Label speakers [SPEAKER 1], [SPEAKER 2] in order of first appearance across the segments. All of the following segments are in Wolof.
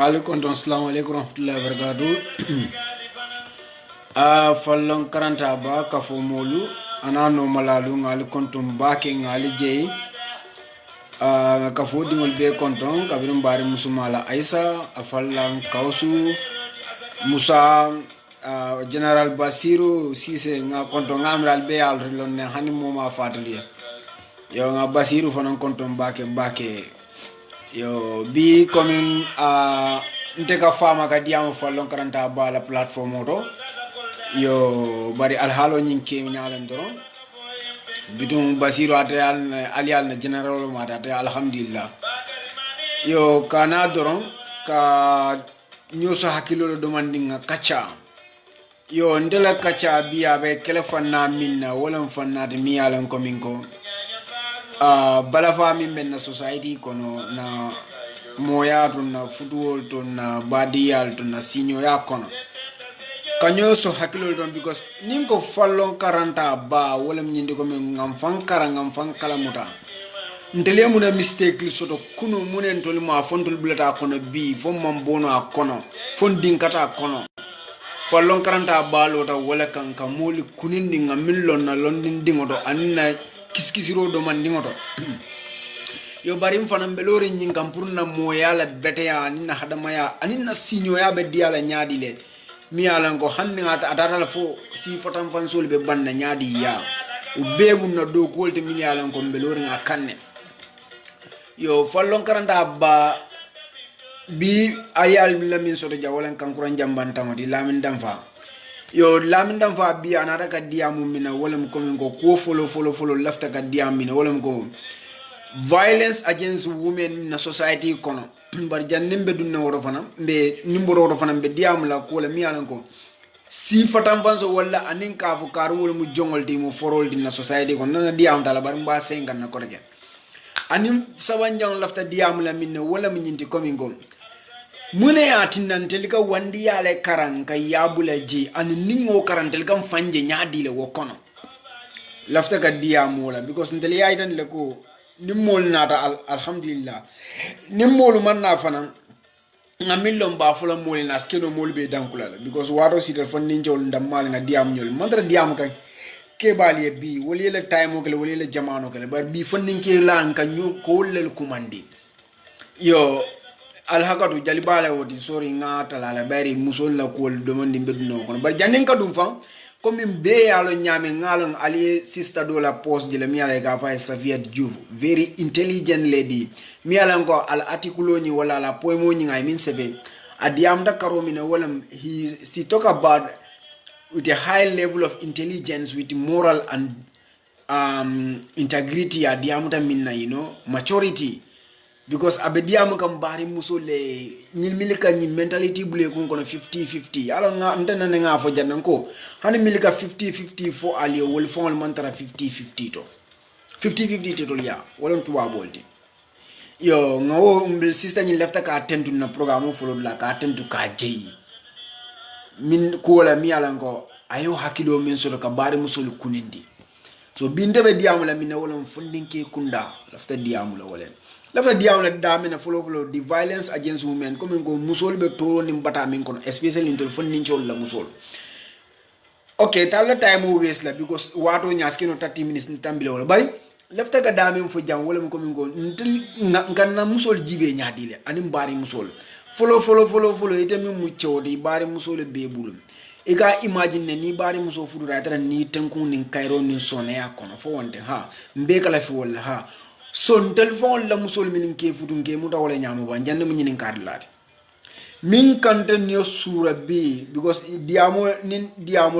[SPEAKER 1] Alaikum assalamu alaikum warahmatullahi wabarakatuh. Fallon karanta ba kafo molu ana no malalu ngali kontum bake ngali jey kafo dingol be konton kabirum bari musumala Aisa afallan kausu Musa General Basiru Sise nga konton ngamral be alrilon ne hani moma fataliya yo nga Basiru fanan konton bake yo bi commune nteka fama ka diamo fallon karanta ba la platform oto yo bari alhalo nyinke nyalen doron bidum Basiru atayal alial na general mata ta alhamdulillah yo kana doron ka nyoso hakilo do mandinga kacha yo ndela kacha biya be telephone minna wala fanna de miyalan kominko balafa min ben na society kono na moya to na football to na badiyal to na senior ya kono kanyo so hakilo don because ninko fallon karanta ba wala nyindi ko min ngam fan kala muta ndele muna mistake li soto kuno munen tol ma fontol bulata kono bi fo mambono akono fondin kata kono fallon karanta ba lota wala kanka moli kunindi ngamillon na londin dingoto anna kiskisiro do man dingoto yo barim fanam belori nyingam purna moyala beteya anina hadamaya anina sinyo ya be diala nyaadi le mi alan ko hanni ngata atata fo si fotam fansol be banda nyaadi ya u bebu na do kolte mi alan ko belori ngakanne yo fallon karanta ba bi ayal lamin soto jawolen kankuran jamban tamati lamin damfa yo lamin damfa bi anata ka diamu mina wolem komin ko folo lafta ka diam mina wolem ko violence against women na society kono bar jannim be dunna woro fana be nimboro woro fana be diamu la ko la mi alan ko si fatam fanso wala anin ka fu karu wol mu jongol di mu forol di na society kono na diam dala bar mba sengan na ko rege anim sabanjang lafta diamu la minne wala mi nyinti komin ko mune atinnan telika wandi yale karanka yabula ji ani ningo karantel kam fanje nyaadi le wokono lafta ka diamu la because ndeli yaitan le ko nimmol nata alhamdulillah nimmol manna fanan ngamillon ba fula mol na skeno mol be dankula because wado sidal fon ninjol ndammal nga diam nyol mandra diam kan ke bali bi woli le time ko woli le jamano ko bar bi fon ninke lan kan ñu ko lel kumandi yo alhakatu jalibala wodi sori ngata la bari musol la ko domandi bedno ko bar jannen ka dum fan comme be yalo nyame ngalon ali sister do la post de la miala ga fa Safia Diouf very intelligent lady miala ngo al article ni wala la poemo ni ngai min sebe adiam da karomina wala he talk about with a high level of intelligence with moral and integrity adiam da minna maturity because abediam kam bari musole nyil milika nyi mentality bule kun kono 50-50 ala nga ndana nga fo jannan ko hani milika 50-50 fo ali wol fon mantara 50-50 to 50-50 to ya wala tuwa bolti yo ngawo mbil sister nyi lefta ka attendu na programme fo la ka attendu ka jeyi min ko la mi ala ngo ayo hakilo min so ka bari musol kunindi so binde be diamu la min wala fundinke kunda lafta diamu la wala lafta diamu la damina follow the violence against women comme ngo musol be to ni mbata min kono especially into fundinchol la musol okay tala time waste la because wato nyaskino 30 minutes ni tambile wala bari lafta ga damen fo jam wala ko min go nganna musol jibe nyaadile anim bari musol follow ite min mu cewde bari musol be bulum e ga imagine ni bari muso fudu ratara ni tanku ni kairo ni sone ya kono fo wonde ha mbe kala fi wala ha son telephone la musol min ke fudu nge mu dawala nyaamo ba jande mu nyinin kadlade min kante ni sura be because diamo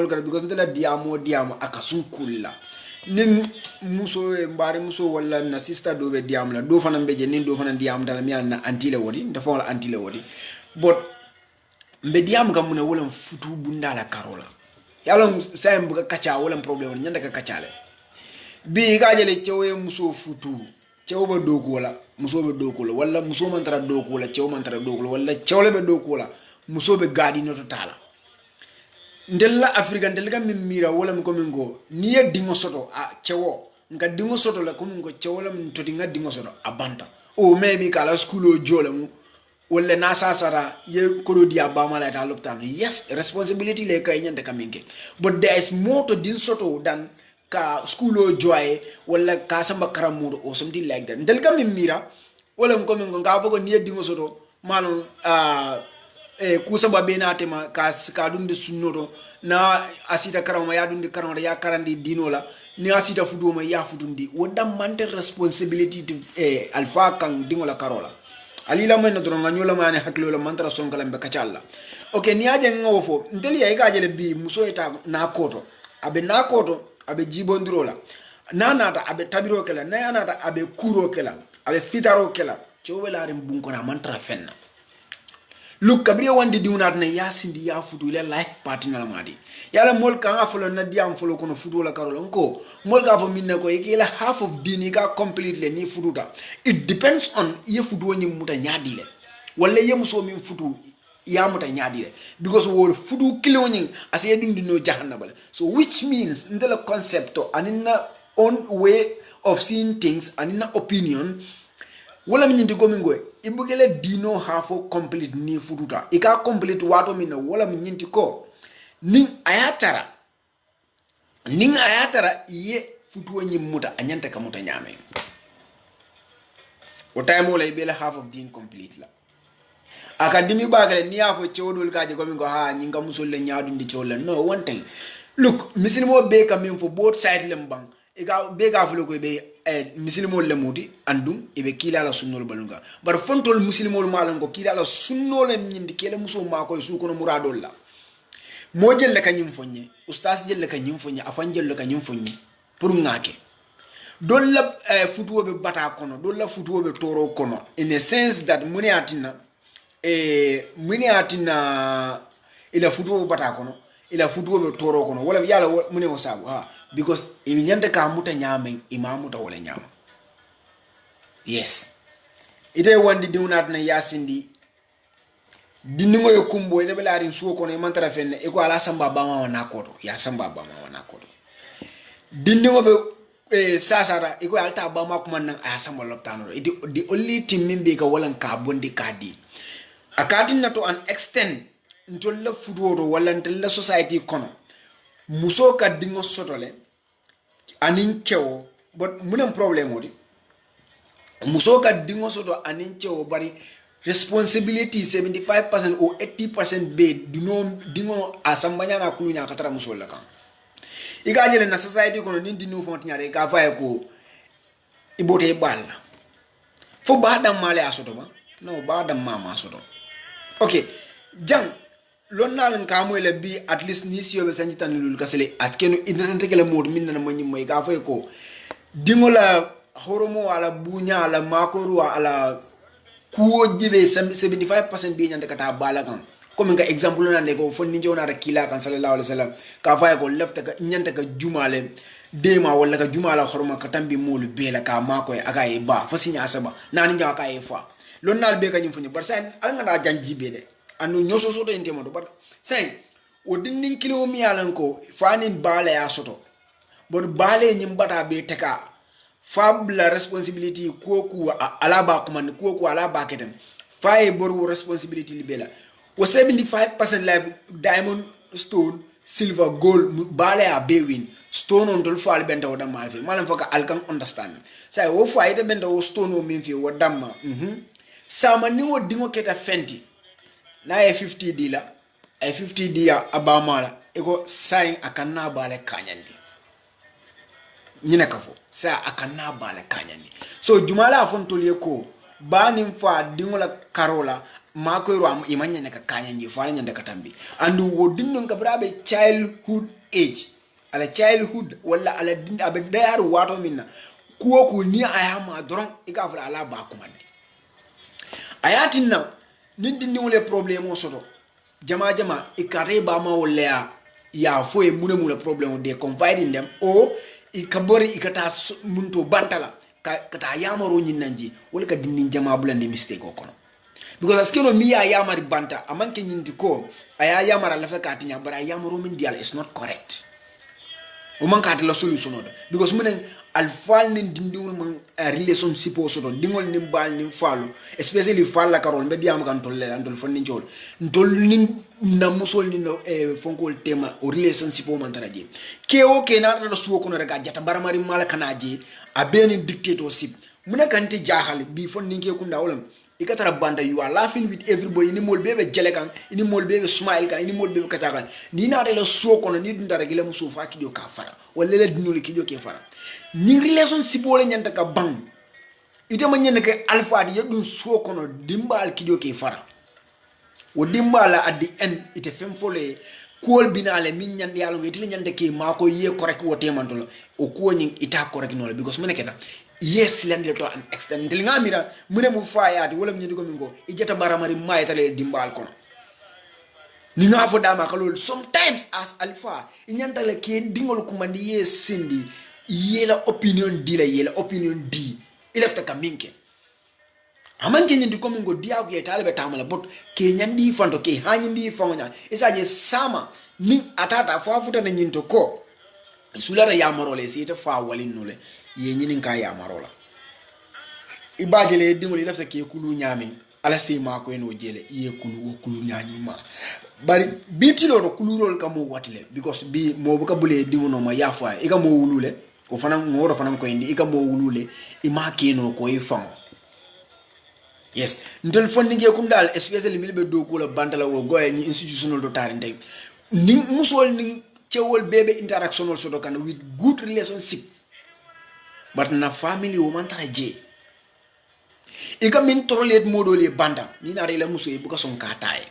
[SPEAKER 1] kala because ndela diamo akasun kulla nin muso mbari muso wala na sister do be diam la do fana beje nin do fana diam dala mi na antile wodi nda fon la antile wodi but mbe diam ga muna wala futu bunda la karola yalla sayam buga kacha wala problem nyanda ka kachale bi ga jele cewe muso futu cew ba doku wala muso be doku wala muso man tara doku wala cew man tara doku wala cewle be doku wala muso be gadi no tala ndella afrika ndella min mira wala mi ko min go ni ya dingo soto a cewo nga dingo soto la ko min go cewla min to dinga dingo soto abanta o maybe kala school o jole wala na sasara ye kodo dia ba mala ta loptan yes responsibility le kay nyande kaminke but there is more to din soto than ka school o joy wala ka samba karamudo or something like that ndel kam mira wala ko min nga bogo ni dingo soto malon kusaba bena tema ka dunde sunnoto na asita karama ya dunde karama ya karandi dinola ni asita fuduma ya fudundi woda mante responsibility to alfa kan dingola karola alila men no dronga nyola mane haklo la mantra sonkala be kacalla okay ni aje ngofo ndeli ya gaje le bi muso eta na koto abe jibondirola nanata abe tabiro kala nanata abe kuro kala abe fitaro kala cewelare bunko na mantra fenna look kabriya wandi diunat na yasindi ya futu ile life partner la madi yala mol ka nga folo na diam folo kono futu la karolo nko mol ka fo minne ko yela half of dini ka completely ni fututa it depends on ye futu woni muta nyaadile wala ye muso min futu ya muta nyaadile because wo futu kilo nyi asiye dundi no jahannabale so which means ndela concept anina own way of seeing things anina opinion wala mnyindi gomingoe ibugele dino hafo complete ni fututa ika complete wato mina wala mnyindi ko ning ayatara ye futu nyi muta anyanta kamuta nyame o time wala ibele half of din complete la akademi bagale ni afo chewdol kaje gomingo ha nyinga musolle nyaadu ndi chewla no one thing look misilimo be kam fo both side lembang ika be ga fulo ko be misilimo le muti andum ibe kila la sunnol balunga bar fontol misilimo malango kila la sunnol nyindi kele muso ma ko su kono muradol la mo jelle kanyim fonye ustaz jelle kanyim fonye afan jelle kanyim fonye pour ngake dolla futuwo be bata kono dolla futuwo be toro kono in a sense that muni atina ila futuwo bata kono ila futuwo be toro kono wala yala muni wasabu ha because imi nyante ka muta nyame imamuta wala nyama yes ite wandi diunat na yasindi diningo yo kumbo ite bela rin suwo kono imantara fenne eko ala samba bama wana koto ya samba bama wana koto diningo be sasara eko alta bama kumanang aya samba loptano the only thing mimbe ka walan ka bondi kadi akatin na to an extent ntolla fudoto wala ntella society kono muso ka dingo sotole anin kewo but munem problem odi muso ka dingo soto anin kewo bari responsibility 75% or 80% be dingo asambanya na kulunya katara muso la kan igajele na society kono nin dinu fonti nyare ka faye ko ibote balla fo baada male asoto ba no baada mama asoto okay jang lonnal nkamu ele bi at least ni siyo be sanjita nulul kasele atkenu idante kele mod minna manyi moy ka fay ko dingola horomo ala bunya ala makoru ala kuo jibe 75% bi nyande kata bala kan comme nga exemple nande ko fonni jona ra kila kan sallallahu alaihi wasallam ka fay ko lefta ka nyante ka jumale dema wala ka jumala horoma ka tambi molu bela ka mako aka e ba fasinya asaba nani nyawa ka e fa lonnal be kanyum funi bar sen al nga da janjibe de anu nyoso soto intemo do but say o dinnin kilo mi alanko fanin bale ya soto but bale nyim bata be teka fabla responsibility ko ala ba kuma ko ala ba keten fay bor responsibility libela o 75% like diamond stone silver gold bale ya be win stone on dol fal benda o dam malfi malam foka alkan understand say o fayde benda o stone o min fi o damma sama ni o dingo keta fenti na e 50 dila e 50 dia abamala ego sai akanna bale kanyandi nyine kafo sa akanna bale kanyandi so jumala fontol yeko banim fa dingola karola mako ro am imanya ne ka kanyandi fa nyande katambi andu wo dinnon ka brabe childhood age ala childhood wala ala din abe dayar wato minna ko ni ayama doron ikafula ala ba kumandi ayatin na nindi ni wole problème o soto jama ikare ba ma wala ya fo e muna problem de confide in them o ikabori ikata munto bantala kata yamaro nyinanji wala ka dindin jama bulande mistake o kono because askeno mi ya yamari banta amanke nyindi ko aya yamara la fekati nya bara yamaro min dial is not correct o man ka la solution oda because munen al fal nin dindiwul man relationship o soto dingol nim bal nim falu especially fal la karol be diam kan tolle andol fon nin jol ndol nin na musol nin fonkol tema o relationship o man taraje ke o ke na da suwo kono rega jata baramari mala kanaje a beni dictatorship muna kanti jahal bi fon nin ke kunda wolam ikatara banda you are laughing with everybody ini mol bebe jele kan ini mol bebe smile kan ini mol bebe kata kan ni na de la so kono ni dunda rek la muso fa kidio ka fara wala la dinol kidio ke fara ni relationship wala nyanta ka bang ite ma nyen ke alpha di yedun so kono dimbal kidio ke fara o dimbala at the end ite fem fole kool binale min nyande yalo ngeti nyande ke mako ye correct wo temantolo o ko nyin ita correct no because mene keta yes lande to an extent til ngamira mune mu fayaati wala mu ko mingo ijata baramari maytale dimbal kono ni nga fo dama kalol sometimes as alpha inyanta le ke dingol kumandi ye sindi yela opinion di ilafta kaminke amanke nyindi ko mingo dia ko yetale be tamala bot ke nyandi fanto ke hanyindi fawnya isaje sama ni atata fo afuta na nyinto ko sulara yamarole sita fa walin nule ye nyinin ka yamarola ibajele dingol ilafta ke kulu nyami ala se ma ko eno jele ye kulu nyanyi ma bari bitilo do kulurol kamo watile because bi mo buka bule diwono ma yafa e ka mo wulule o fana ngoro fana ko indi e ka mo wulule e ma keno ko e fam yes ndol fonni ge kum dal especially milbe do ko la bantala wo goye ni institutional do tari ndey ni musol ni cewol bebe interactional so do kan with good relationship but na family wo man tara je e ka min trolet modole banda ni na rela muso e buka son kataye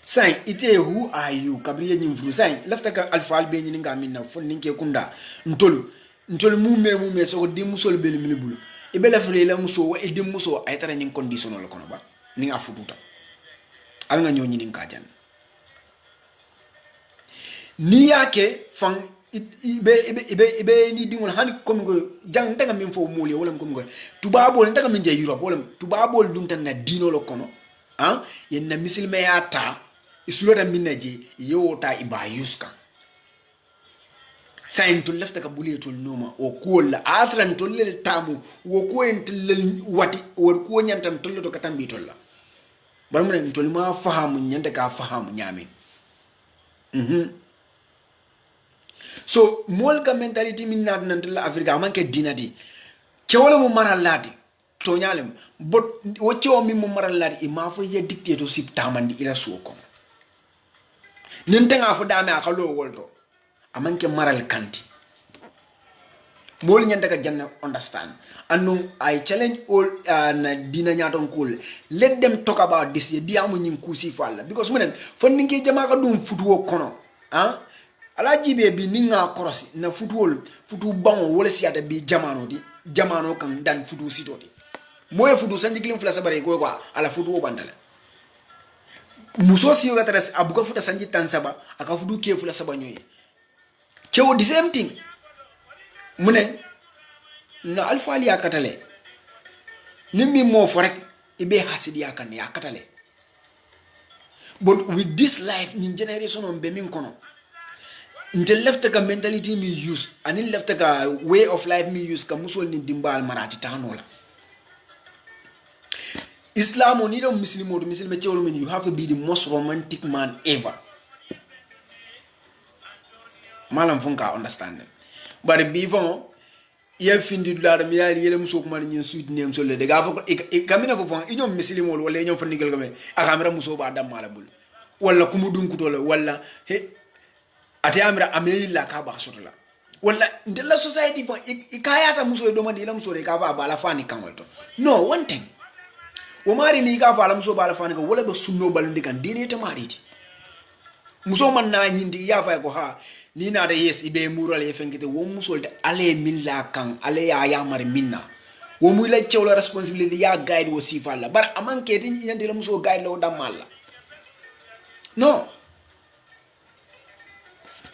[SPEAKER 1] sai ite who are you kabriye nyimfru sai lafta ka alfal be nyini ngamin na fonni ke kunda ntolu mume so di musol be milibulu ibe la fere la muso wa edi muso ay tara nyin condition lo kono ba ni nga fututa al nga ñoo ñini ka jan ni yake fan ibe ni dingol han ko ngo jang daga min fo muli wala ko ngo tubabol daga min je Europe wala tubabol dum tan na dino lo kono yen na misilme ya ta isulota minaje yota iba yuska sain to lefta ka buli to noma o kola atran to lel tamu wo ko en tel wati o ko nyantam to to katambi to la bar mun to ma fahamu nyande ka fahamu nyame so mol ka mentality min nad nan la afrika manke dinati kewala mo maral lati to nyalem bot wacce mi mo maral lati e ma fo ye dictatorship tamandi ila suko nintanga fo dame akalo wolto amanke maral kanti mol nyanda ka janna understand and I challenge all na dina nyaton cool let them talk about this diamu nyin kusi falla because munen fon ninke jama ka dum futuwo kono ala jibe bi ninga korosi na futu bango wala siata bi jamano kan dan futu sitoti moye futu sanji kilim fla sabare ko ala futu bandala muso siyo gatara abuka futa sanji tansaba aka futu ke fla saba nyoy kewo the same thing mune na alfali akatale nimmi mo fo rek ibe hasidi yakane yakatale but with this life in generation on be min kono until left ka mentality me use and in left ka way of life me use ka musol ni dimbal marati tanola Islam on either Muslim or Muslim mean you have to be the most romantic man ever. Malam fonka understand them. But before ye findi dula mi yali yele muso kuma ni suit nem so le de ga fo kamina fo fon inyom Muslim wala inyom fa nigel game akamera muso ba dam mala bul wala kumu dunku to wala he ate amira amela ka ba sotola wala ndela society fo ikayata muso do mandi la muso re ka fa bala fani kan walto no one thing wo mari mi ka fa la muso bala fani ko wala be sunno balundi kan dine te mariti muso man na nyindi ya fa ko ha ni na da yes ibe mural e fenkete wo muso de ale milla kan ale ya mari minna wo muy la cewla responsibility ya guide wo sifa la bar amanke tin nyande la muso guide lo dam malla No.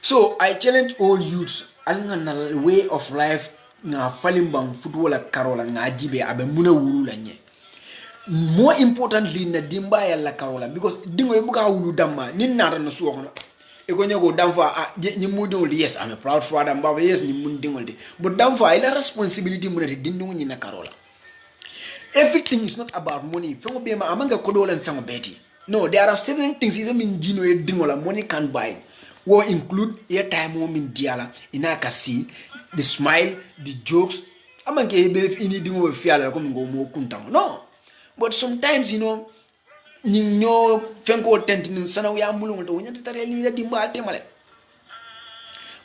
[SPEAKER 1] So I challenge all youths alanga way of life na falimbang football karola nga jibe abe muna wulu la nye. More importantly na dimba ya la karola because dingo ebuka wulu damma ni nara na suwa kono. Eko nyego damfa ni mudingo yes I'm a proud father mbaba yes ni mudingo de. But damfa ila responsibility muna de dingo ni na karola. Everything is not about money. Fengo bema amanga kodola fengo beti. No, there are certain things even in Gino dingo la money can't buy. Will include your time home in Diala, in Akasi, the smile, the jokes. I'm not going to be anything with fear like coming go more kuntam. No, but sometimes you know, Fenko tenting in Sana we are mulung to win the really dimba temale.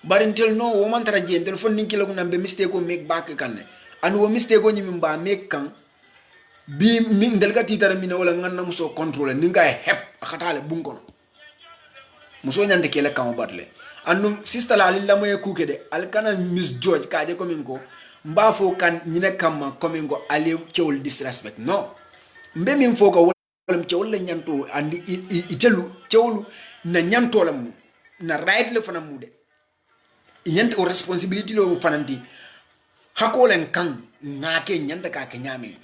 [SPEAKER 1] But until no woman trajen, telephone Ninkilo and be mistake will make back a can. And we mistake on you by make can be mean delicatita minola and namuso control and ninga hep a catale bunko. Muso nyande kele kama batle anu sister la alila moye kukede alkana Miss George kaje komingo mbafo kan nyine kama komingo ali kewul disrespect no mbe min foka wala kewul la nyanto andi itelu kewul na nyanto la mu na right le fana mude nyante o responsibility lo fananti hakolen kan na ke nyanta ka ke nyame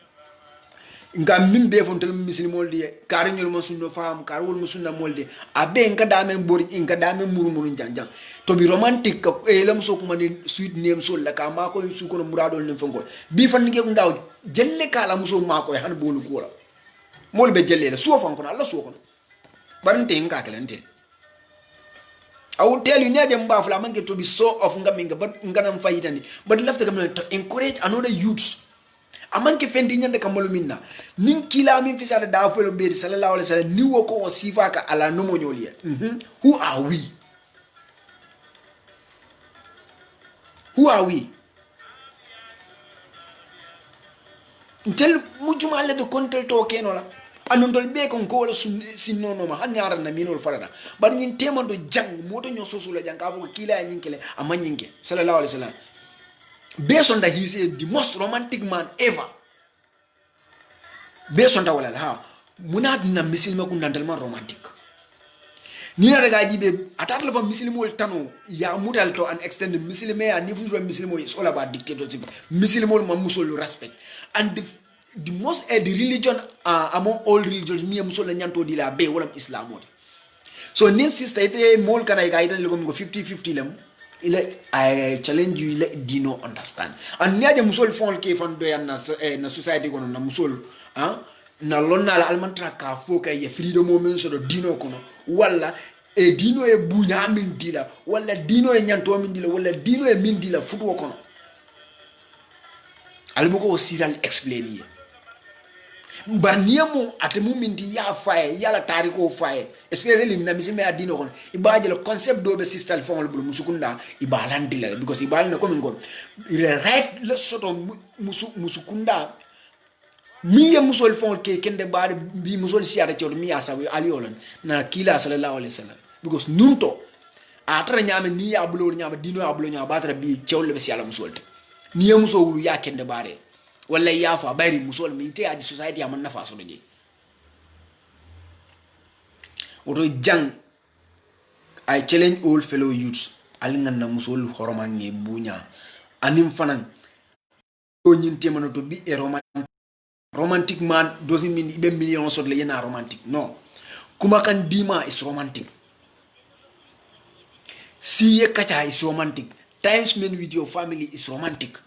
[SPEAKER 1] nga min be fontel muslimol di kariñol mo sunno fam karwol mo sunna molde abe nga dame bori nga dame murmuru janjang to bi romantique ko e lam so ko mani suite nem sol la ka ma ko su ko muradol nem fangol bi fan nge ko ndaw jelle kala muso ma ko han bolu ko la mol be jelle la so fan ko Allah so ko barante nga kalante I will tell you never mba fla manke to be so of nga minga but nga nam fayitani but left to encourage another youths amanke fendi nyande kamalo minna nin kila min fisada da folo be sallallahu alaihi wasallam ni woko sifa ka ala no monyoliya who are we intel mujuma le de control to kenola anondol be kon ko wala sinno no ma hanni arana minol farada bar nyin temando jang moto nyo soso la jang ka fo kila nyinkele amanyinke sallallahu alaihi wasallam based on that he is the most romantic man ever based on that wala ha munad na misilma kun dantal man romantic ni na daga jibe atat la fa misilmo tano ya mutal to an extend misilme ya ni fujo misilmo is all about dictatorship misilmo man musol respect and the most the religion among all religions mi musol nyanto di la be wala islam so nin sister ite mol kana ga ita ko 50-50 lam I challenge you do not understand and niaje musol fon ke fan do yan na society kono na musol na lonna la almantra ka foka ye freedom moment so do dino kono wala e dino e bunya min dila wala dino e nyanto min dila wala dino e min dila futu kono almuko siral explain ye barniamo atemu minti ya faye yala tariko faye especially na misime adino kon ibaje le concept do be system fongol bul musukunda ibalandi la because ibalna ko min gon il right le soto musukunda mi ya musol fongol ke kende baade bi musol siata ci mi asawi aliolan na kila sallallahu alaihi wasallam because nunto atara nyame ni ya bulo nyama dino ya bulo nyama batara bi cewle be siala musolte ni ya muso wulu ya kende baade wala yafa bari musol mi te aji society amana nafa so de oto jang I challenge all fellow youths alingan na musol horoman ne bunya anim fanan to nyinte mano to bi e romantic man doesn't mean ibe million so le yena romantic no kuma kan dima is romantic see ye kacha is romantic time spent with your family is romantic.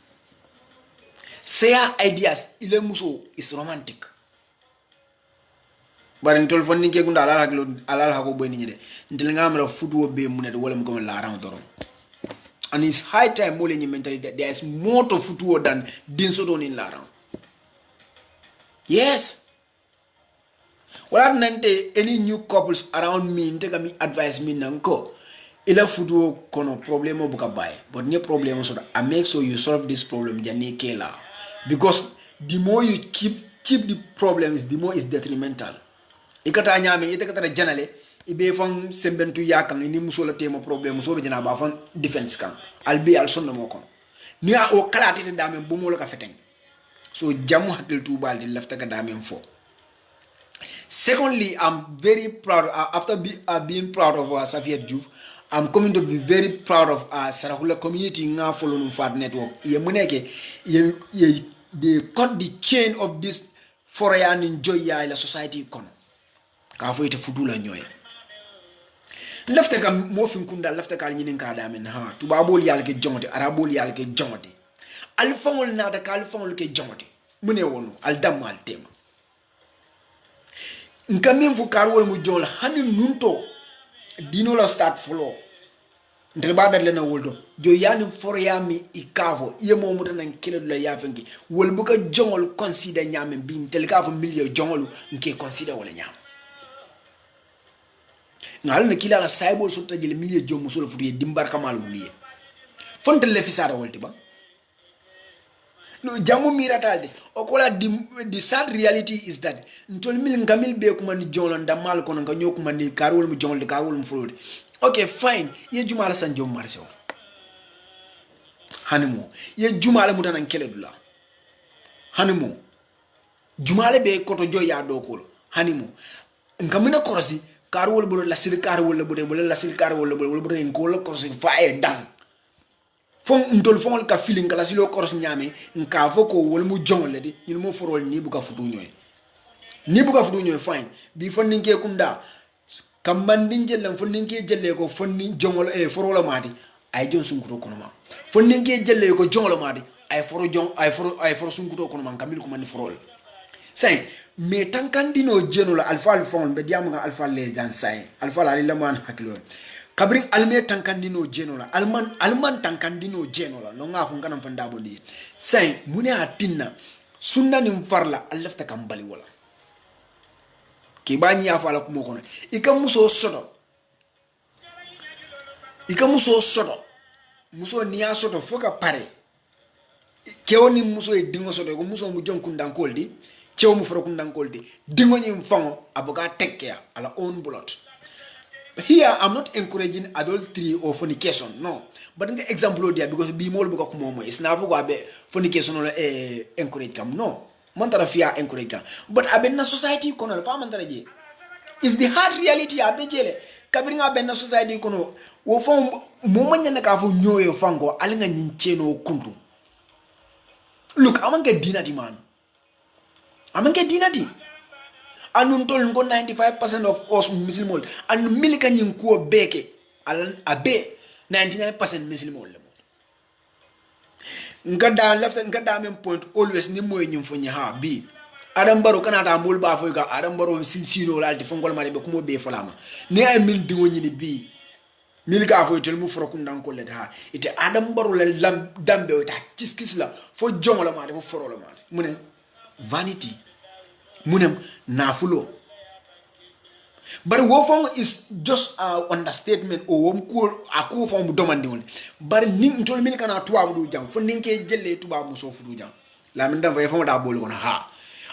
[SPEAKER 1] Share ideas ile muso is romantic. But in telefon ni ke gunda alal hako boy ni de. Ntel ngamra futu be munede wala mko la ran doron. And it's high time mole ni mentality that there is more to futu than din so don in la ran. Yes. Wala nante any new couples around me nteka mi advise me nanko ila futu kono problemo buka bay. But nye problemo so that I make sure you solve this problem jani kela. Because the more you keep the problems, the more it's detrimental. Ikata nyame ite kata janale ibe fang sembentu yakang ini musola tema problem muso be jana ba fang defense kan albi al sonno moko ni a o kalati de dame bu mo la ka feteng so jamu hakil tu baldi lafta ka dame fo Secondly, I'm very proud after being proud of Safiat Juf. I'm coming to be very proud of Sarakula community nga follow no Fat network. Ye muneke they cut the chain of this foreign enjoy ya la society kono. Ka fo ite fudula nyoya. Lefte ka mo fin kunda lefte ka nyinin ka da men ha tubabol yal ke jongote arabol yal ke jongote. Al fangol na da kal fangol ke jongote. Mune wono al damal tema. Nkamin fu karwol mu jol hani nunto dino la start flow. Ndreba lena woldo jo yani for yami ikavo ye mo muta nan kilo la yafengi wol buka jongol consider nyame bin tel kavo milio jongol nke consider wala nyam ngal ne kila la saybol sutta jele milio jom musul futi dimbar kamal wuliye fonte le fisara wolti ba no jamu miratalde okola the sad reality is that ntol mil ngamil be kuma ni jongol ndamal kono nga nyokuma ni karwol mu jongol de karwol mu fulode. Okay, fine. Ye jumala san jom marse o. Hanimo. Ye jumala mutana nkele dula. Hanimo. Jumala be koto joy ya dokolo. Hanimo. Nkamina korosi karwol buro la sir karwol le bude la sir karwol le bude ngolo korosi fire dang. Fon ndol fon ka feeling kala silo korosi nyame nka foko wol mu jongole di ñu mo forol ni buka futu ñoy. Ni buka futu ñoy fine. Bi fon ninke kumda kambandin jellan fonninke jelle ko fonni jongol forola madi ay jon sunkuto kono ma fonninke jelle ko jongol madi ay foro sunkuto kono ma kamil ko man forol say me tankandino jenola alfa fon be diam nga alfa les dan say alfa la laman hakilo kabri alme tankandino jenola alman tankandino jenola no nga fu kanam fanda bondi say mune atinna sunna nim farla alafta kambali wala kibani ya fala kumo kono ikamuso soto muso niya soto foka pare kewoni muso e dingo soto ko muso mu jonkundan koldi cew mu foro kundan koldi dingo nyim fango aboga tekke ala own blood. Here I'm not encouraging adultery or fornication, no, but in the example there because be more buka kumo is na fugo abe fornication or encourage kam no mantara fia encourage kam but abe na society kono fa mantara je is the hard reality abe jele kabiri nga ben na society kono wo fon mo manya na ka fu nyoyo fango alinga nyincheno kuntu. Look, amange dinati man, amange dinati anun tol ngo 95% of us muslim and milika nyinkuo beke alan abe 99% muslim le ngada left ngada même point always ni moy nyum fo ha bi adam baro kana ta mul ba fo ga adam baro sino la di fongol mare be kumo be folama ni ay min dingo nyini bi mil ka fo tel mu fro kun dan ko le ha ite adam baro le lam dambe ta kiskis la fo jongola ma fo foro la ma munen vanity munem nafulo but wo fong is just understatement o wom ko ako fong domandi won bar ning tol min kana tuwa du jam fo ninke jelle tuba mu so fudu jam la min dam fay fong da bol ko ha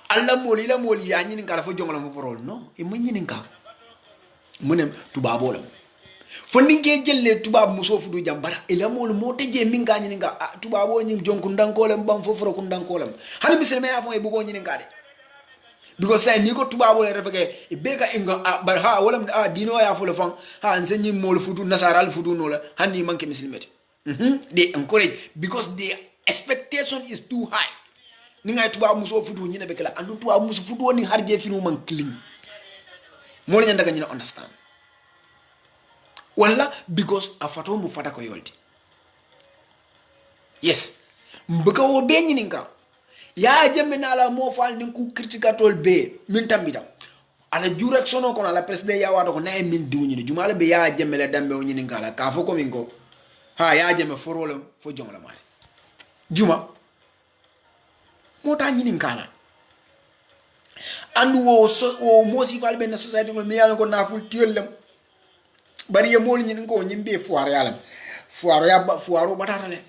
[SPEAKER 1] alla moli la moli ya nyin kala fo jongala fo forol no e mo nyin ka munem tuba bolam fo ninke jelle tuba mu so fudu jam bar ila mol mo teje min ka nyin ka tuba bo nyin jonku ndankolam bam fo foro ku ndankolam hal biselme ya fo e bugo nyin ka de because say ni ko tubabo le refeke e beka inga bar ha wala dino ya fo le fang ha nsenyi mol futu nasaral futu no la hanni manke muslimete they encourage because the expectation is too high ni ngay tubabo muso futu nyina be kala andu tubabo muso futu woni harje finu man clean mo la nyanda nyina understand wala because afato mu fata ko yolti yes mbaka wo be nyininka ya jemme na la mo fal nin ku criticateur be min tambita ala direction ko ala president ya wado ko nay min diwni jumala be ya jemme la dambe o nyini ngala ka fo ko min ko ha ya jemme forole fo jongla mari juma mota nyini ngala andu wo so o mo si fal be na society ko mi yalla ko na ful tiyellem bari ye mol nyini ko nyimbe foire yalam foiro batatale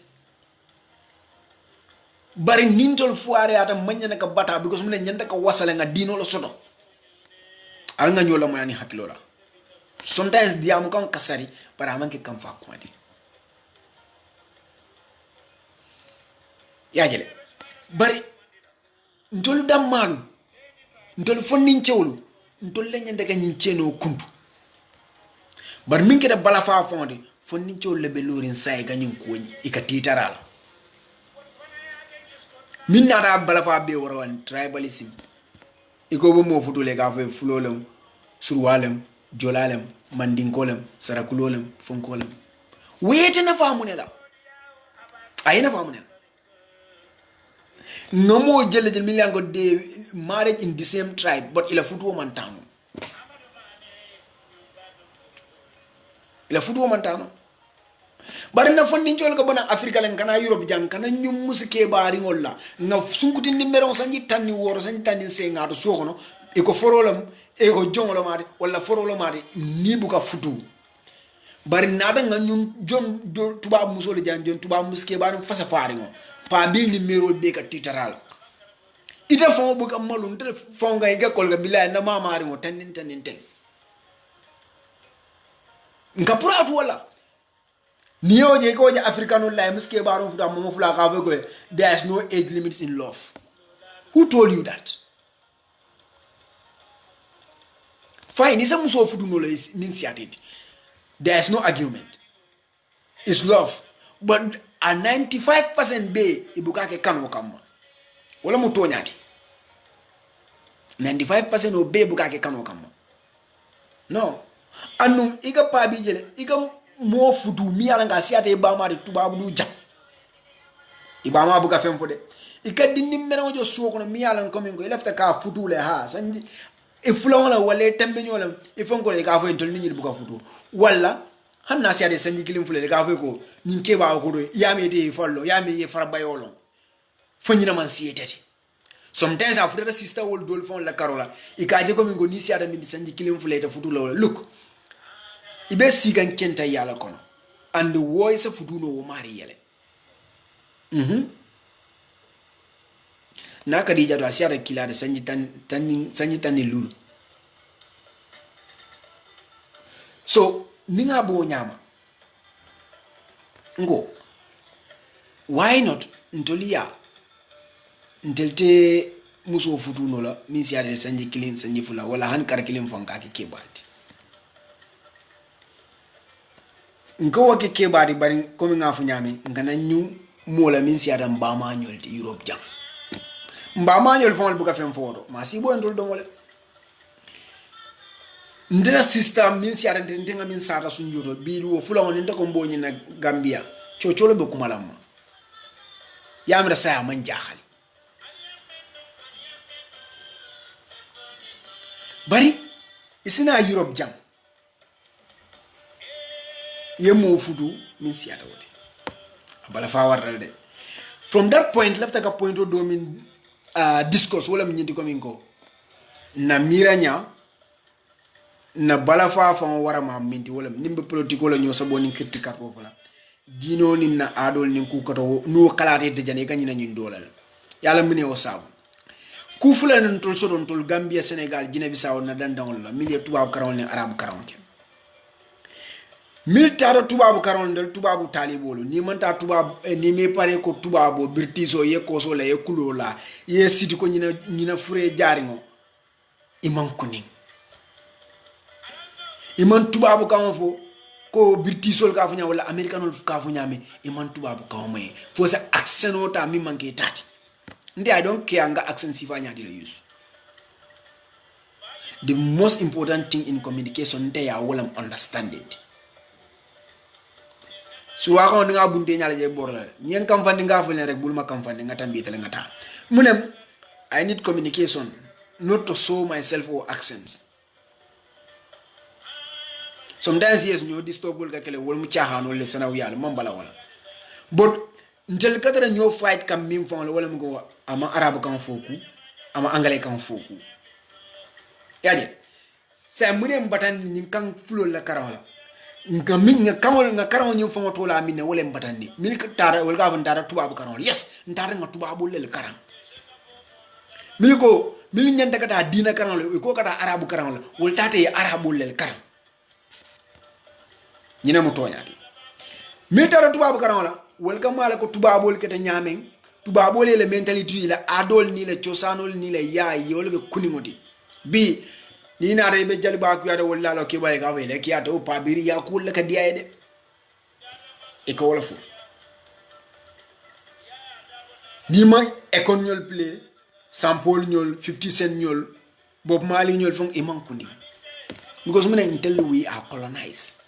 [SPEAKER 1] bari nintol fuare ata manyana ka bata because mune nyanda ka wasale nga dino lo soto al nga nyola moyani hakilola sometimes diamu kan kasari para manke kan fa ko di ya jele bari ntol dammalu ntol fonnin cewlu ntolle nyande ka nyin cheno kundu bar min keda bala fa fonde fonni cho lebe lorin sai ga nyin ko ikatitarala min nada bala fa be warwan tribalism iko bo mo futule ka fe fulolem surwalem jolalem mandinkolem sarakulolem fonkolem wete na famunela ayina famunela no mo jelle jel milango de marriage in the same tribe but ila futu man tano bari na fondin chol ko bona afrika len kana europe jang kana nyum musike bari ngolla na sunkuti nimero sanji tanni woro sanji tanni sengato sokono e ko forolam e ko jongolo mari wala forolo mari ni buka futu bari nada nga nyum jon tuba musole jang jon tuba musike bari fasa fari ngo pa bil nimero be ka titaral ita fon buka malum te fon ga ga kol ga bilay na mamari ngo tannin ten nka puratu wala niyo je ko je africano la muske baro futa mo fula ka ko there is no age limits in love. Who told you that? Fine, isa muso futu no means yatid. There is no argument. It's love. But a 95% be ibuka ke kanu kama. Wala muto nyati. 95% o be ibuka ke kanu kama. No. Anu iga pabi jele iga mo futu mi ala nga siata ibama de tubabu du jam ibama buka fem fode ikadi nimmena ojo soko mi ala ngomi ngo lefta ka futu le ha sanji e fulon la wala tembe nyola e fonko le ka fo entol ni buka futu wala hanna siata sanji kilim fule le ka fo ko nyin ke ba ko do yami de follo yami ye fara bayolo fonyina man sietete sometimes after the sister will dol fon la karola ikaje ko mi ngo ni siata mi sanji kilim fule te futu lo look ibe sigan kenta yala kono and the voice of fuduno wo mari yele na kadija do asiara kilade sanyi tan lulu so ninga bo nyama ngo why not ntolia ntelte muso fuduno la min siara sanyi kilin sanyi fula wala han kar kilin fonka ke kebati nko wake kebari bari komi ngafu nyami ngana nyu mola min siata mbama nyol ti Europe jang mbama nyol fon buka fem fodo ma si bo ndol do mole ndena system min siata ndenga min sata sunjoto bidu wo fula won ndako mbonyi na Gambia chocholo be kumalama yamra saya man jaxali bari isina Europe jang yemo futu min siata wote abala fa waral de from that point left ka point o do min discourse wala min nyindi ko min ko na miranya na bala fa wara ma minti wala nimbe politique wala nyo sabo ni critique ko wala dino ni na adol ni ku kato no kalate de jane kanyina nyin dolal yalla mine o sabu ku fula nan tol so don tol Gambia Senegal Guinea Bissau na dandangol la milieu tubaab karon ni arab karon ke militaro tubabu karondel tubabu talibolo ni manta tubabu ni me pare ko tubabu britiso ye koso la ye kulola ye siti ko nyina fure jaringo iman kuning iman tubabu kan fo ko britiso ka funya wala americanol ka funya me iman tubabu kan moy fo sa accent ota mi manke tati ndi I don't care nga accent sifanya de use. The most important thing in communication they are well understanding. So wa ko nga bunte nyala je borla ñen kam fandi nga fa rek bul ma kam fandi nga tambi tele nga ta munem I need communication not to show myself or accents. Sometimes yes ñoo disturb ga kele wol mu tiaxano le sanaw yalla mom bala wala but ntel kadara ñoo fight kam mim fon wala mu go ama arabe kan foku ama anglais kan foku yaje sa munem batan ñi kan fulo la karawala nga min nga kamol nga karon ñu fama tola min ne wolem batandi min ka tara wol ga ban dara tubabu karon yes ndara nga tubabu lel karam min ko min ñanta kata dina karon le ko kata arabu karon la wol tate arabu lel karam ñina mu toñati min tara tubabu karon la wol ga mala ko tubabu kete ñamen tubabu le mentality la adol ni le ciosanol ni le yaay yol ga kunimoti bi ni na rebe jalba ku ya da walla lo ke bare ka wele ki ata o pabiri ya ku le ka diya de e ko wala fu ni ma ekon ñol play Sampol ñol 50 Cent ñol Bob Marley ñol fon imam kundi because menen tell we are colonized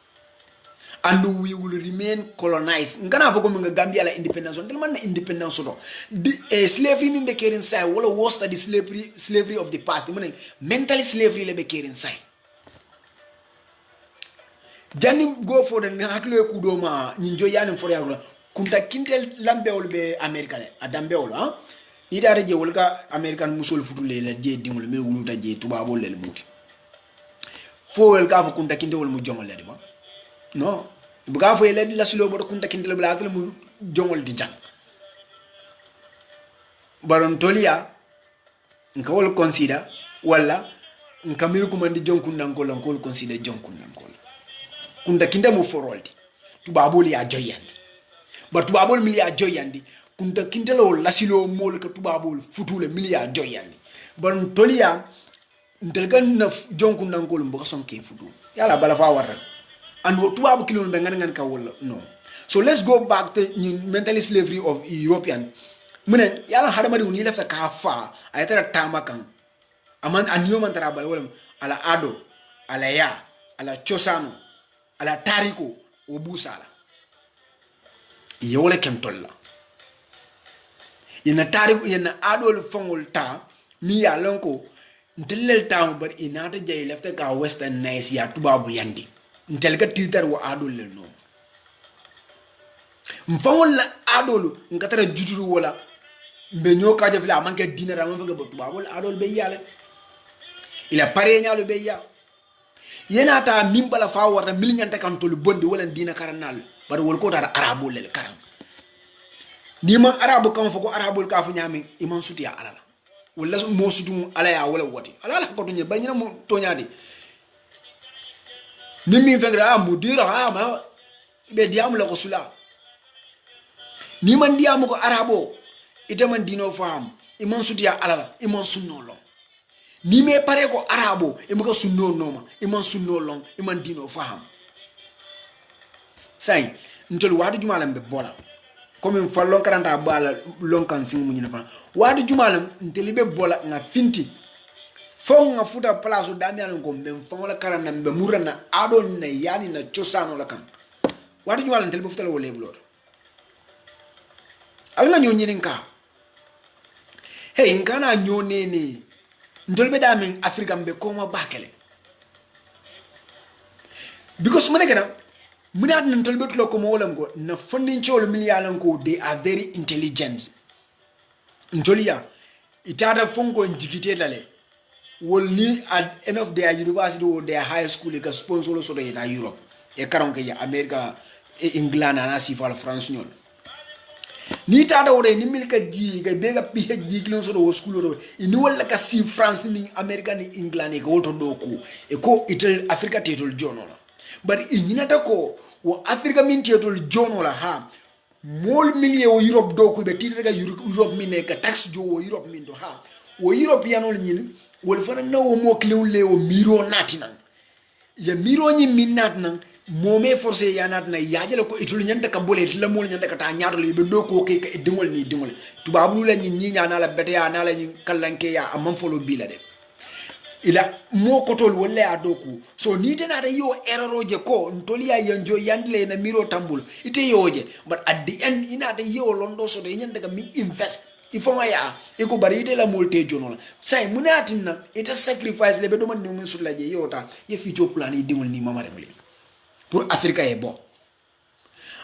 [SPEAKER 1] and we will remain colonized ngana foko nga Gambia la independence on man independence do slavery ni be kerin sai wala worse than the slavery of the past menen mentally slavery le be kerin sai jani go for the haklo ku do ma njo yani for ya kunta kintel lambewol be America le adambewol ha ni tare je wolka American musol futule la je dingol me wuluta je tubabol le muti fo wel ka fo kunta kintel mu jongol le ba no buga fo ele la silo bodo kunta kintel bla atul mu jongol di jang baron tolia nka wol consider wala nka miru ko mandi jonkundan ko lan ko consider jonkundan ko kunta kinta mu foroldi tubabol ya joyandi ba tubabol mili ya joyandi kunta kintelo lasilo mol ka tubabol futule mili ya joyandi baron tolia ndelgan na jonkundan ko mbo sonke futu yala bala fa warra and tubabu kilon be ngan ka wala no so let's go back to mental slavery of European munen yalla hadamari ni la fa ka fa ayatara tamakan aman anyo man tarabal wala ala ado ala ya ala chosano ala tariko o busala yewole kem tolla yena tariko yena ado le fongol ta mi ya lonko ntelel taw bar inata jay lefte ka western nice ya tubabu yandi ntelga titar wa adol le no mfangol la adolu ngatara juturu wala be nyoka je fila manke dinara man faga tubabol adol be yale ila pare nyaalo be ya yena ta mimbala fa warta milnyanta kan tolu bondi wala dina karanal bar wol ko dara arabul le karan ni ma arabu kan fako arabul ka fu nyami iman sutiya alala wala mo sutum ala ya wala woti alala ko to nye banyina mo to nyaade nimi fengra mudira ma be diam la ko sula ni man diam ko arabo ite man dino fam iman sutiya alala iman sunno lo ni me pare ko arabo e mo ko sunno noma iman sunno long iman dino fam say ntol wadu jumalam be bola comme fa lon karanta bala lon kan sing mu nyina fa wadu jumalam nteli be bola nga finti fon nga futa place damian ko mbem fon wala karana mbe murana adon na yani na chosano la kan wadu jumalam nteli be futala wole blor alna nyoni nka hey nkana nyone ni ndolbe damin afrika mbe koma bakele because manekana munat nan tolbet lo ko molam go na funding chol miliyalan ko they are very intelligent ntolia itada fonko njikite dale wol ni at end of their university or their high school ka sponsor so de na Europe e karonke ya America e England na sifal France nyol ni tada wore ni milka ji ga bega PhD kilon so do school do ni wala ka si France ni America ni England e ko to do ko e ko itel Africa title journal but inyinata ko wo Africa min title journal ha mol milie wo Europe do ko be titre ga Europe min ka tax jo wo Europe min do ha wo European ol nyin wol fana na wo mo klewul le wo miro natinan ya miro nyi min natnan momé forcé yanat na yaajale ko itul nyanta ka bolé la mol nyanta ka ta nyaato le be do ko ke ka dingol ni dingol tubabu la nyi nyaana la bete ya na la nyi kallanke ya amam folo bila de ila mo kotol wala adoku so ni tena da yo erroroje ko ntoliya yanjo yandle na miro tambul ite yoje but at the end ina da yo londo so de nyanda ka mi invest ifo ya iko bari ite la molte jonola sai munatina ite sacrifice le be do man ni mun sulla je yota ye future plan yi dingol ni mamare mule pour Africa e bo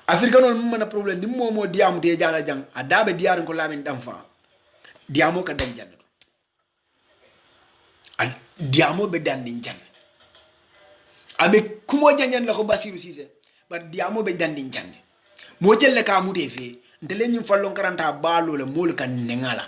[SPEAKER 1] Africa non mana problème ni momo diam te jala jang adabe diar ko lamin damfa diamo ka dam jannato ad diamo be dandin jann abe kumo janjan la ko Basiru Cissé bar diamo be dandin janne mo jelle ka muté fe ndele nyim fallon karanta balo le mol kan nengala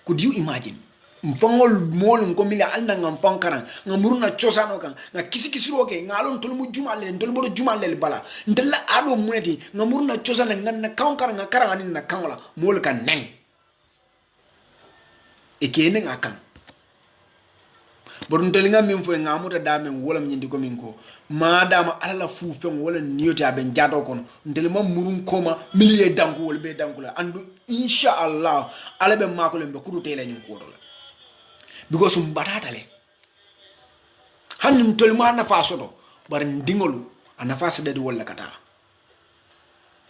[SPEAKER 1] could you imagine mfangol mol ko mila alna ngam fankaran ngamuruna chosano kan nga kisikisiro ke ngalon tolmu jumale ndol bodo jumale bala ndella ado muneti ngamuruna chosana nganna kankara nga karani na kanwala mol kan neng e kene ngakan bodun telinga min fo ngamuta damen wala nyindi ko min ko madama ala fu fen wala niyoti aben jato kono ntelima murun koma miliye danku wala be danku la andu insha Allah ala be mako lembe kudu tele nyun ko la because mbatata le hannim tolima na fasoto bar ndingolu ana fasade de wala kata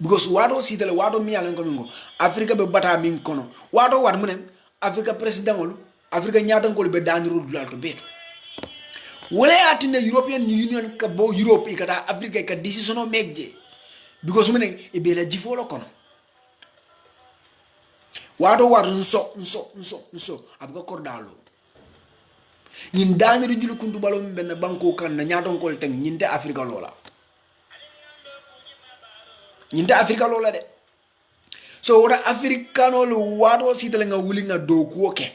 [SPEAKER 1] because wado sitale wado mi ala ko mingo afrika be bata min kono wado wad munem afrika president wolu afrika nyaata ngol be dandiru dulal to beto wala atine European Union ka bo Europe ikata afrika ka decision o megje because munen e be la jifolo kono wado wad nso abga kordalo nyin dandiru julu kundu balom ben banko kan na nyaata ngol teng nyinte afrika lola nyinte afrika lola de so wada africano lu wado sitale nga wuli nga do ko ke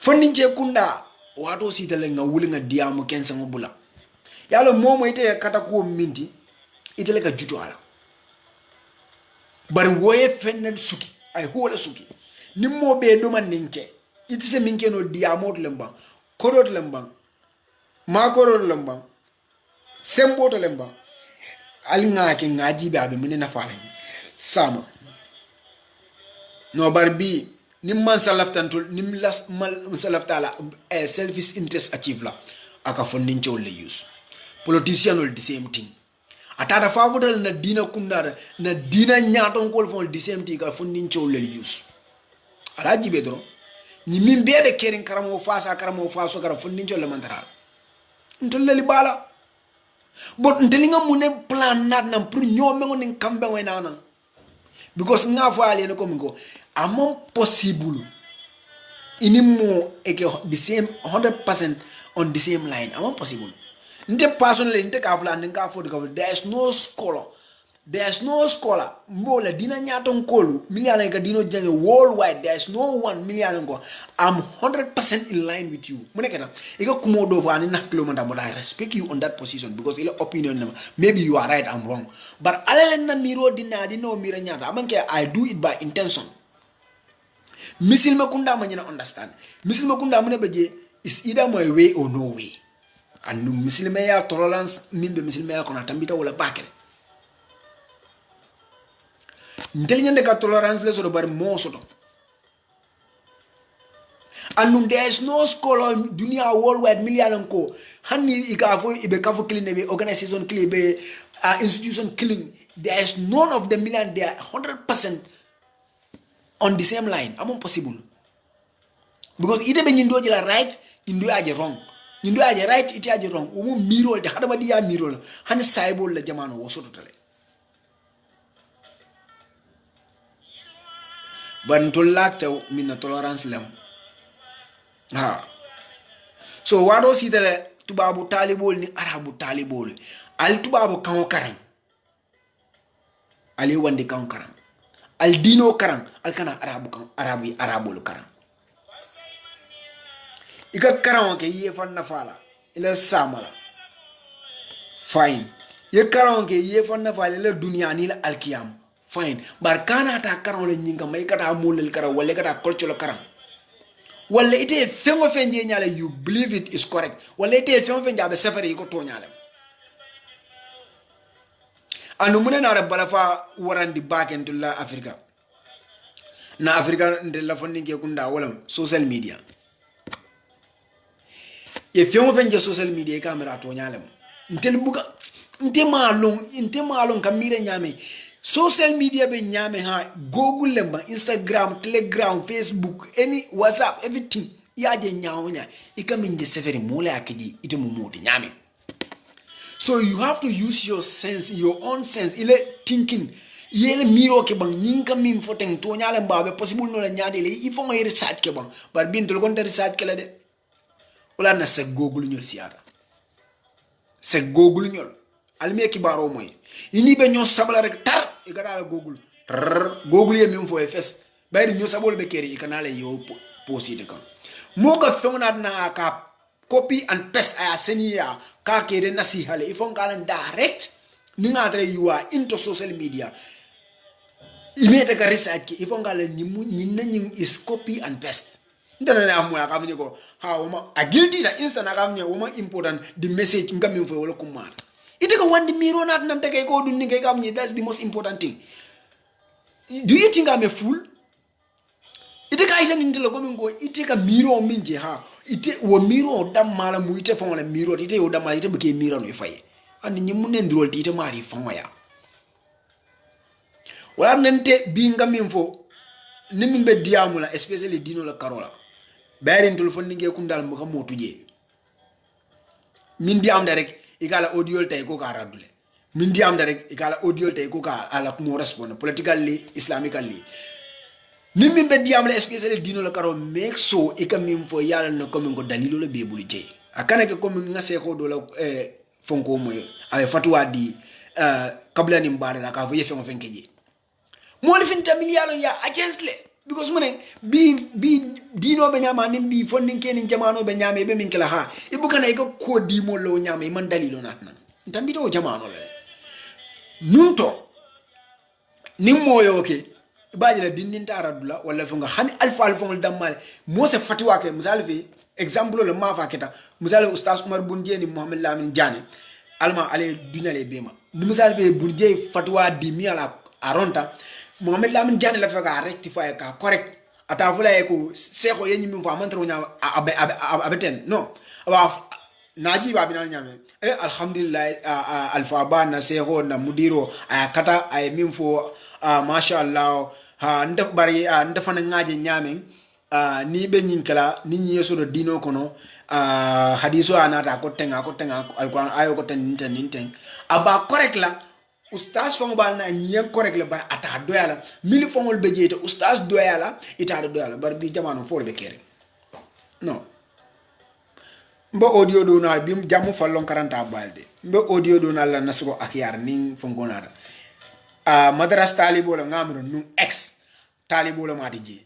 [SPEAKER 1] fondinje kunda wado sitale nga wuli nga diamu kensa ngo bula yalo momo ite kata ko minti itele ka juto ala bari woye fenne suki ay hola suki nimmo be do man ninke itise minke no diamo to lemba kodo to lemba ma kodo to lemba sembo to lemba alinga ke ngaji be abe mine na fala sama no barbi nim man salaftantul nim las mal salaftala selfish interest achieve la aka fondin le use politician will the same thing atata favodal na dina kundara na dina nyaton kol fon the same thing ka fondin le use ala jibe dro ni min bebe kerin karamo fasa kara fondin le mantaral ntolle li bala but ntelinga mune plan nat nam pour nyome ngoni kambe wenana because nga fale ne komingo amon possible inimo eke the same 100% on the same line amon possible nte personally nte ka fula nka for there is no scholar mbola dina nyaton kolu miliana ka dino jange worldwide there is no 1 million go I'm 100% in line with you munekena ika kumodo fani na kilomita mo I respect you on that position because ile opinion maybe you are right I'm wrong but alele na miro dino mira nyata amanke I do it by intention misil makunda manyina understand misil makunda mune beje is either my way or no way and misil me ya tolerance mimbe misil me ya kona tambita wala bakele intelligent ka tolerance le so do bar mo so do and there is no scholar dunia worldwide million ko hanni ikafo ibe kafo clean be organization clean be institution clean there is none of the million they are 100% on the same line amon possible because ite be nyindo jila right nyindo aje wrong nyindo aje right ite aje wrong umu miro de hadama dia miro la han saibol la jamano wo so to tale ban to lakta min tolerance lem ha so wado si tele tubabu talibol ni arabu talibol al tubabu kan karan ali wandi kan karan al dino karan al kana arabu kan arabul karan ika karan ke ye fan na fala ila samala fine ye karan ke ye fan na fala ila dunya ni la alkiyam fine bar kana ta karan le nyinga may kata mulel karan wala kata culture karan wala ite fengo fenje nyale you believe it is correct wala ite fengo fenje abe safari ko to nyale anu mune na rabala fa warandi baken to la africa na africa de la fondinge kunda wala social media ye fengo fenje social media camera to nyale ntel buga nte malong kamire nyame social media be nyame ha google lemba instagram telegram facebook any whatsapp everything yaje nyaonya ikaminje seferi mole akiji ite mumudi nyame so you have to use your sense your own sense ile thinking yele miro ke bang nyinka min foteng to nyale mbabe possible no la nyaade le il faut ngay research ke bang bar bintul kon research ke la de wala na se google ñol siara se google ñol alme ki baro moy ini be ñoo sabla rek tar e gada google google ye min fo e fes bayri ñoo sabol be keri e kanale yo posite kan mo ka fewna na ka copy and paste aya senia ka kere nasihale il faut ngalan direct ni ngatre you are into social media imete ka research il faut ngalan ñi is copy and paste ndana ne amoya kam ni ko ha woma a guilty la instant akam ne woma important the message ngam fo wala kumar ite ko wandi miro nat nam take ko dun ni kay kam ni that's the most important thing. Do you think I'm a fool? Ite ka ita nintela ko min go ite ka miro minje ha ite wo miro dam mala mu ite fon wala miro ite yo dam mala ite be miro no faye and ni mun ndrol ite mari fon waya wala nante bi ngam info ni min be diamula especially dino la karola bayarin tul fon nge kum dal mo kam motuje min diam da rek igala audio tay ko ka radule min diam da rek igala audio tay ko ka ala mo respond politically islamically ni min be diam la especially dino la karo make so e kam min fo yalla no comme ngo dalilo le be bulite akana ke comme ngase ko do la fonko moy ay fatwa di kabla ni mbare la ka fo yefe mo fenkeje mo le fin tamiliano ya against le because mone bi dino be nyama nim bi fondin ken jamano be nyame be min kala ha ibu kana e ko di mo lo nyame man dalilo natna tambi to jamano le nunto nim moyo ke baji la dindin taradula wala funga hani alfa ngol damal mo se fatiwa ke misal fi exemple le ma fa keta misal oustaz Umar Bunjeni Mohamed Lamine Diane alma ale dunale bema misal fi Bunjey fatwa di mi ala aronta Mohamed Lamine Diane la fa rectify ka correct ata fula e ko seko yenyi mi fa mantro nya abeten no aba naji ba binal nyame alhamdulillah alfa ba na seko na mudiro kata ay min fo masha Allah ndef bari ndef na ngaje nyame ni be nyin kala ni nyi yeso do dino kono hadiso anata ko tenga alquran ayo ko ten aba correct la ustaz fongo bal na nyen correct la bar ata doyala mili fongol be jeyte ustaz doyala ita doyala bar bi jamano fo be kere no mbo audio do na bi jamu fallon 40 balde mbo audio do na la nasgo akhyar ning fongo na madras talibo la ngamro nu ex talibo la matiji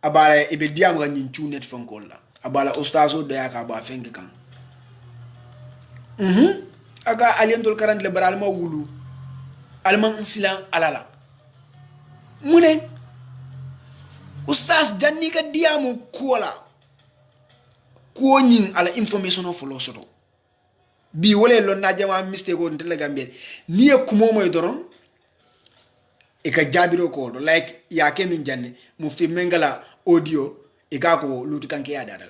[SPEAKER 1] abala ibe diam ga nyin tunet fonkol la abala ustazo do yaka ba fenk kan aga aliendol 40 le baral ma wulu alman silan alala mune ustaz janni ka diamu kola ko nyin ala information of philosophy bi wole lon na jama mistake on tele gambe ni e kumo moy doron e ka jabiro ko do like ya kenu janne mufti mengala audio e ka ko lutu kanke ya dadal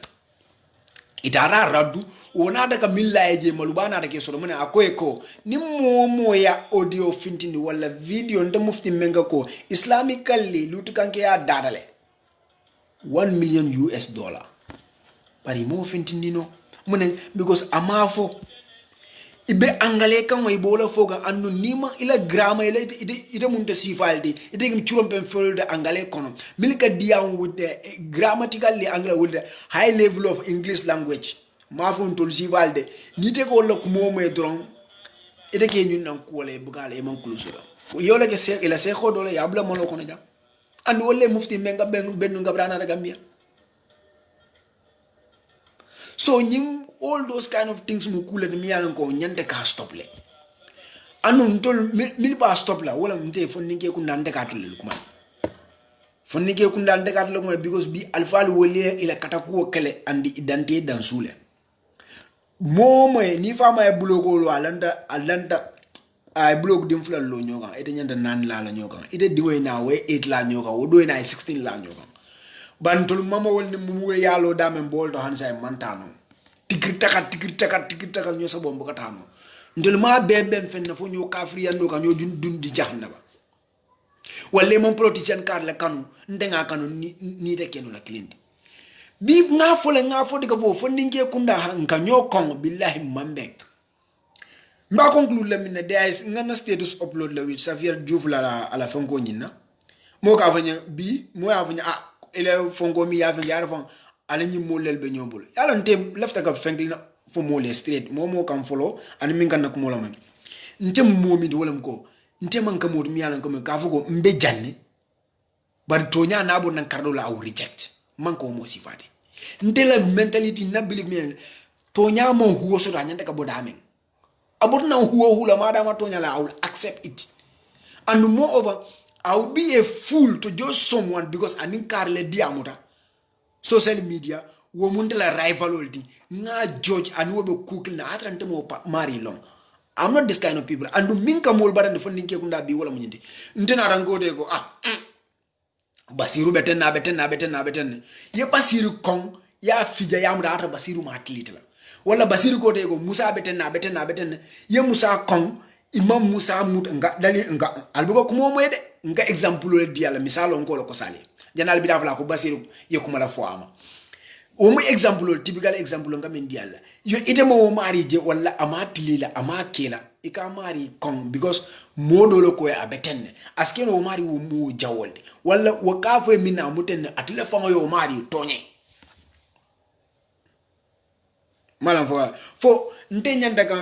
[SPEAKER 1] itara raddu wona daga millaje malubana take so mun akoy ko ni momo ya audio fintini wala video nda mufti menga ko islamically lutu kanke ya dadale $1 million bari mo fintini no mun because amafo ibe angale kan way bola foga annu nima ila grama ila ite munta sifalde ite gim churompen folde angale kono milka diam with the grammatically angale with the high level of English language ma fon tol sifalde nite ko la ko momo e dron ite ke nyun nan ko le bugale e man kulusura yola ke se ila se khodo le yabla malo kono jam andu wolle mufti menga bennu ngabrana da Gambia so nyim all those kind of things mu kula mi yalan ko nyande ka stop le anu ntol mil ba stop la wala mte fonnike ku ndande ka tul kuma fonnike ku ndande ka tul kuma because bi alfal woli ila kataku kele andi identité dans soule momo ni fama e bloko lo alanda ay blok dim fulal lo nyoga ete nyanda nan la nyoga ite diwe na we 8 la nyoga wo do na 16 la nyoga bantul mama wonni mu yalo dame boldo hansa mantano tikir taka nyo sa bombo katamo ndel ma beben fenna fo nyo kafri yando ka nyo dun di jahannaba walle mon politicien kar la kanu ndenga kanu ni de kenu la klindi bi nga fo diga fo ndinke kunda hanka nyo kong billahi mambe mba conclude la minna there is ngana status upload la with Safir Diouf la ala fonko nyina mo ka fanya bi mo ya fanya ele fonko mi ya fanya ara fon ala nyi molel be nyobul yalla ntem lefta ka fengli na fo mole straight mo kam follow an min kan nak mo la man ntem momi do walam ko ntem an ka mod mi yalla ko ka fugo mbe janne bar tonya na bo nan kardo la aw reject man ko mo sifade ntela mentality na believe me tonya mo huwo so da nyande ka bodamen abot na huwo hula madama tonya la I will accept it and moreover I will be a fool to judge someone because anin karle diamuta social media wo mun la rival oldi nga George anu wo be kukil na atrante mo mari long. I'm not this kind of people. And minka mol badan funding ke kunda bi wala munyindi. Ntena rango de go Basiru beten na beten. Ye Basiru kong ya fija ya muda ata Basiru matlit la. Wala Basiru ko de go Musa beten na beten. Ye Musa kong Imam Musa mut nga dali nga albugo kumo mwede nga example le diala misalo ngolo ko sali. Janal bi dafla ko Basiru ye kuma la foama. Omu example typical example nga men diala yo ite mo mari je wala amatlila amakela ika mari kong because modolo ko ya betenne aske no mari wo mu jawolde wala wakafo mina mutenne atile fango yo mari tonye malam fo nte nyanda ka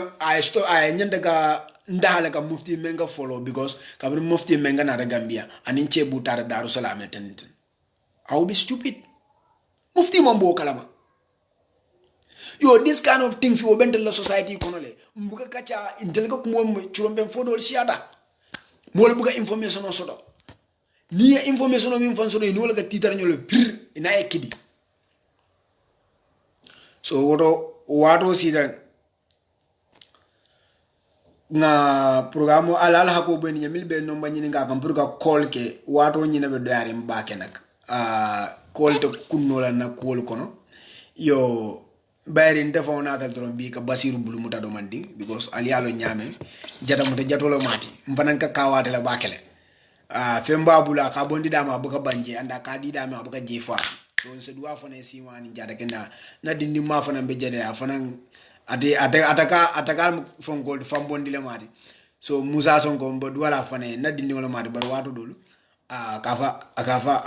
[SPEAKER 1] nyanda ka ndahala ka mufti menga follow because kabri mufti menga na Gambia anin chebu tara Darussalam ten I will be stupid. Mufti mambo kalama. Yo, this kind of things we went to the society konole. Mbuka kacha inteleko kumwe chulombe mfodo siada. Mole buka information on sodo. Ni information on information ni wala ka titara nyole pir ina ekidi. So wato sida na programo alala hako beni nyamil be nomba nyini nga kampurka call ke wato nyina be doyare mbake nak. Call to kunnola na call kono yo bayri ndefa na tal tron bi ka Basiru bulu muta do mandi because alialo nyame jata muta jatolo mati mfanan ka kawate la bakele femba bula ka bondi dama buka banje anda ka di dama buka jefa so se duwa fone siwani jata kena na dindi ma fana be jede afanan ataka fon gold fam bondi le mati so Musa Sonko mbo duwala fane na dindi wala mati bar watu dolu akafa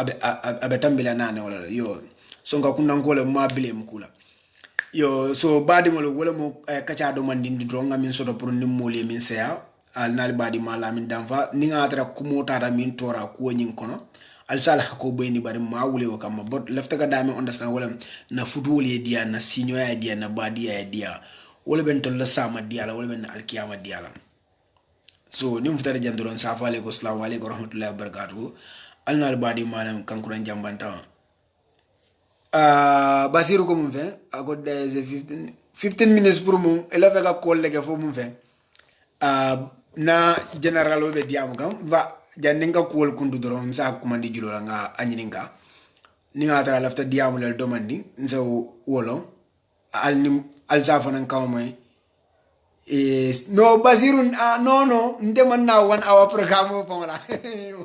[SPEAKER 1] abetambila nane wala yo songa kuna ngole mabile mkula yo so badi ngolo wala mo kacha do mandi ndronga min soto pour nimmole min seya al nal badi mala min damfa ninga atra kumota da min tora ko nyin kono al sala hako bayni bari ma wule o kam bot lefta ga dame understand wala na futuli dia na sinyo ya dia na badi ya dia wala ben to la sama dia la wala ben alkiyama dia la so nim futare jandoron safa alaykum assalamu alaykum rahmatullahi wabarakatuh alnal badi malam kankuran jambanta Basiru ko mum fe agod des 15 minutes pour mum ela vega call lege fo mum fe na general obe diam kam va janinga call kundu dorom sa kumandi julo nga anyininga ni ngata lafta diam le domandi nsa wolo al safa nan kawmay no Basiru no nte man na 1 hour program o pamala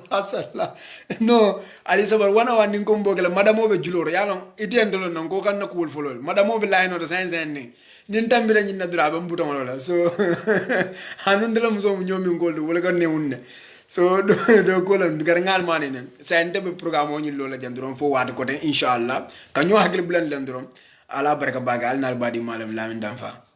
[SPEAKER 1] wasalla no ali sabar 1 hour nin ko mbogela madamo be juloro yalon itendolo non ko kan na ko wolfolol madamo be layno to science en ni nin tambira nyin na dura be mbuto wala so hanundela muso nyomi ngoldo wala kan ne wonne so do ko lan gar ngal mani nen sante be program o nyin lola jandron fo wade ko ten inshallah kanyo hagil bulan landron ala baraka bagal nal badi malam lamin danfa